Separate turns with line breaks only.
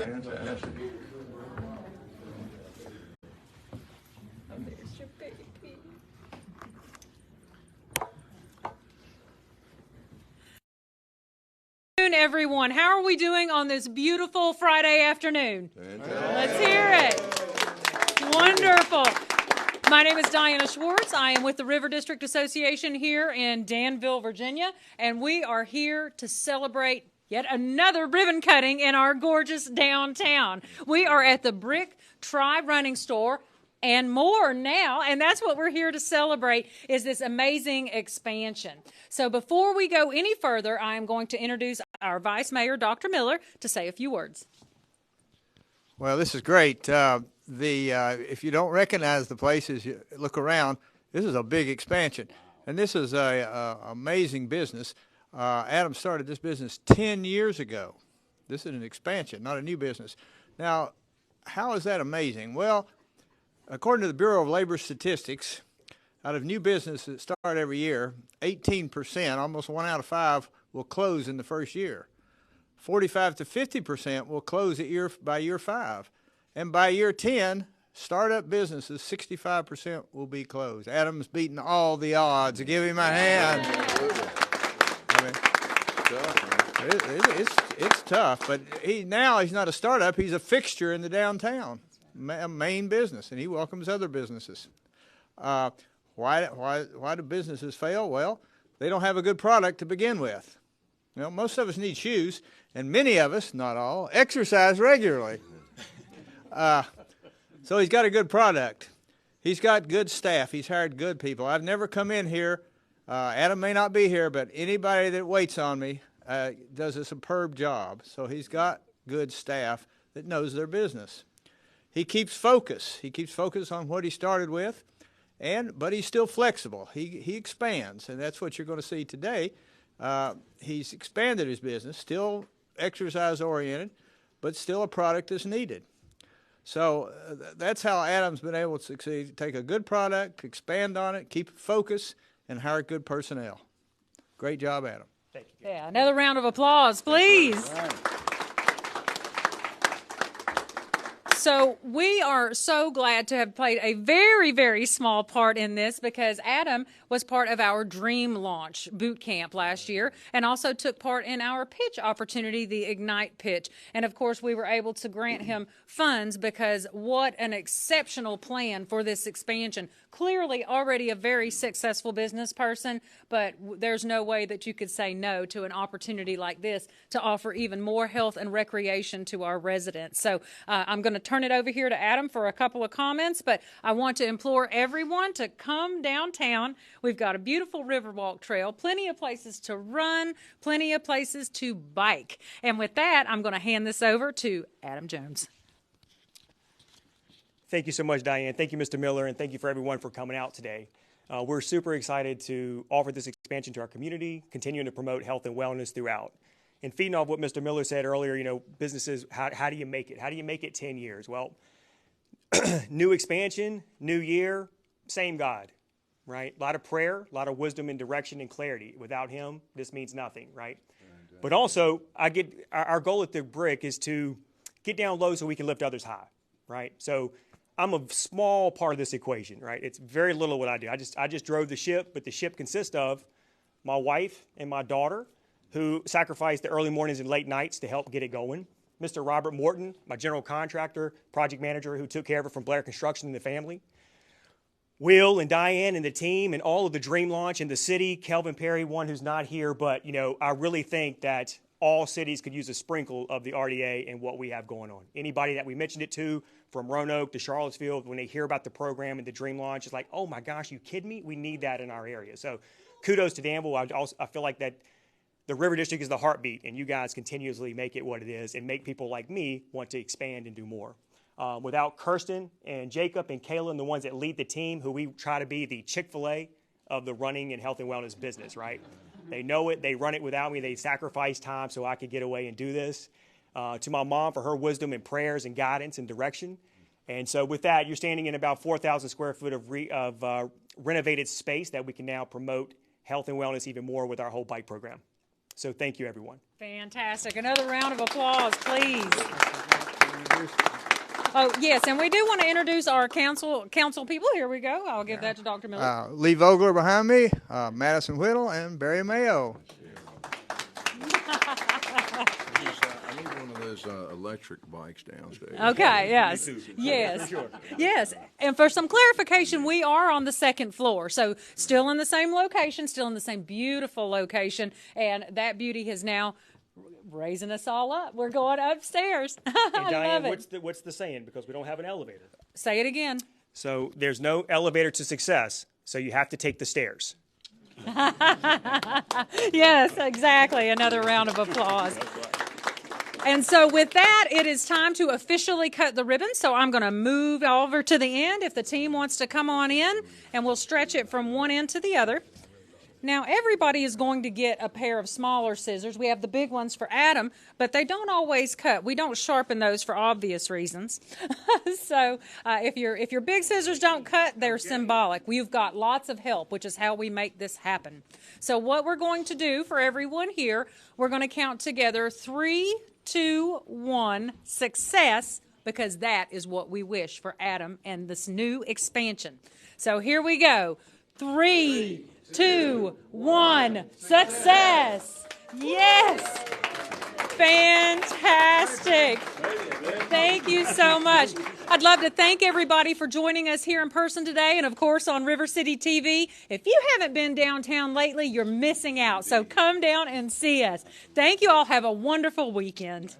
Fantastic.
There's your baby. Everyone, how are we doing on this beautiful Friday afternoon? Let's hear it. Wonderful. My name is Diana Schwartz. I am with the River District Association here in Danville, Virginia, and we are here to celebrate yet another ribbon cutting in our gorgeous downtown. We are at the Brick Tri-Running Store and more now, and that's what we're here to celebrate, is this amazing expansion. So before we go any further, I am going to introduce our Vice Mayor, Dr. Miller, to say a few words.
Well, this is great. If you don't recognize the places, you look around, this is a big expansion, and this is a amazing business. Adam started this business 10 years ago. This is an expansion, not a new business. Now, how is that amazing? Well, according to the Bureau of Labor Statistics, out of new businesses that start every year, 18%, almost 1 out of 5, will close in the first year. 45 to 50% will close by year 5. And by year 10, startup businesses, 65% will be closed. Adam's beating all the odds. Give him a hand. It's tough, but now he's not a startup. He's a fixture in the downtown, a main business, and he welcomes other businesses. Why do businesses fail? Well, they don't have a good product to begin with. You know, most of us need shoes, and many of us, not all, exercise regularly. So he's got a good product. He's got good staff. He's hired good people. I've never come in here. Adam may not be here, but anybody that waits on me does a superb job. So he's got good staff that knows their business. He keeps focus. He keeps focus on what he started with, but he's still flexible. He expands, and that's what you're going to see today. He's expanded his business, still exercise-oriented, but still a product that's needed. So that's how Adam's been able to succeed. Take a good product, expand on it, keep focus, and hire good personnel. Great job, Adam.
Thank you. Yeah, another round of applause, please. So we are so glad to have played a very, very small part in this, because Adam was part of our Dream Launch boot camp last year and also took part in our pitch opportunity, the Ignite pitch. And of course, we were able to grant him funds, because what an exceptional plan for this expansion. Clearly already a very successful business person, but there's no way that you could say no to an opportunity like this to offer even more health and recreation to our residents. So I'm going to turn it over here to Adam for a couple of comments, but I want to implore everyone to come downtown. We've got a beautiful Riverwalk trail, plenty of places to run, plenty of places to bike. And with that, I'm going to hand this over to Adam Jones.
Thank you so much, Diane. Thank you, Mr. Miller, and thank you for everyone for coming out today. We're super excited to offer this expansion to our community, continuing to promote health and wellness throughout. And feeding off what Mr. Miller said earlier, you know, businesses, how do you make it? How do you make it 10 years? Well, new expansion, new year, same God, right? A lot of prayer, a lot of wisdom and direction and clarity. Without him, this means nothing, right? But also, our goal at the Brick is to get down low so we can lift others high, right? So I'm a small part of this equation, right? It's very little what I do. I just drove the ship, but the ship consists of my wife and my daughter, who sacrificed the early mornings and late nights to help get it going. Mr. Robert Morton, my general contractor, project manager, who took care of it from Blair Construction and the family. Will and Diane and the team and all of the Dream Launch and the city, Kelvin Perry, one who's not here, but you know, I really think that all cities could use a sprinkle of the RDA and what we have going on. Anybody that we mentioned it to, from Roanoke to Charlottesville, when they hear about the program and the Dream Launch, it's like, oh my gosh, you kidding me? We need that in our area. So kudos to Danville. I feel like that the River District is the heartbeat, and you guys continuously make it what it is and make people like me want to expand and do more. Without Kirsten and Jacob and Kayla and the ones that lead the team, who we try to be the Chick-fil-A of the running and health and wellness business, right? They know it. They run it without me. They sacrifice time so I could get away and do this. To my mom for her wisdom and prayers and guidance and direction. And so with that, you're standing in about 4,000 square foot of renovated space that we can now promote health and wellness even more with our whole bike program. So thank you, everyone.
Fantastic. Another round of applause, please. Oh, yes, and we do want to introduce our council people. Here we go. I'll give that to Dr. Miller.
Lee Vogler behind me, Madison Whittle, and Barry Mayo.
I need one of those electric bikes downstairs.
Okay, yes. Yes.
Sure.
Yes. And for some clarification, we are on the second floor. So still in the same location, still in the same beautiful location. And that beauty has now raising us all up. We're going upstairs.
And
I
Diane,
love it.
what's the saying? Because we don't have an elevator.
Say it again.
So there's no elevator to success, so you have to take the stairs.
Yes, exactly. Another round of applause. And so with that, it is time to officially cut the ribbon. So I'm going to move over to the end if the team wants to come on in, and we'll stretch it from one end to the other. Now, everybody is going to get a pair of smaller scissors. We have the big ones for Adam, but they don't always cut. We don't sharpen those for obvious reasons. So if your big scissors don't cut, they're symbolic. We've got lots of help, which is how we make this happen. So what we're going to do for everyone here, we're going to count together 3, 2, 1, success, because that is what we wish for Adam and this new expansion. So here we go. 3, 2, 1, success! Yes! Fantastic! Thank you so much. I'd love to thank everybody for joining us here in person today and, of course, on River City TV. If you haven't been downtown lately, you're missing out, so come down and see us. Thank you all. Have a wonderful weekend.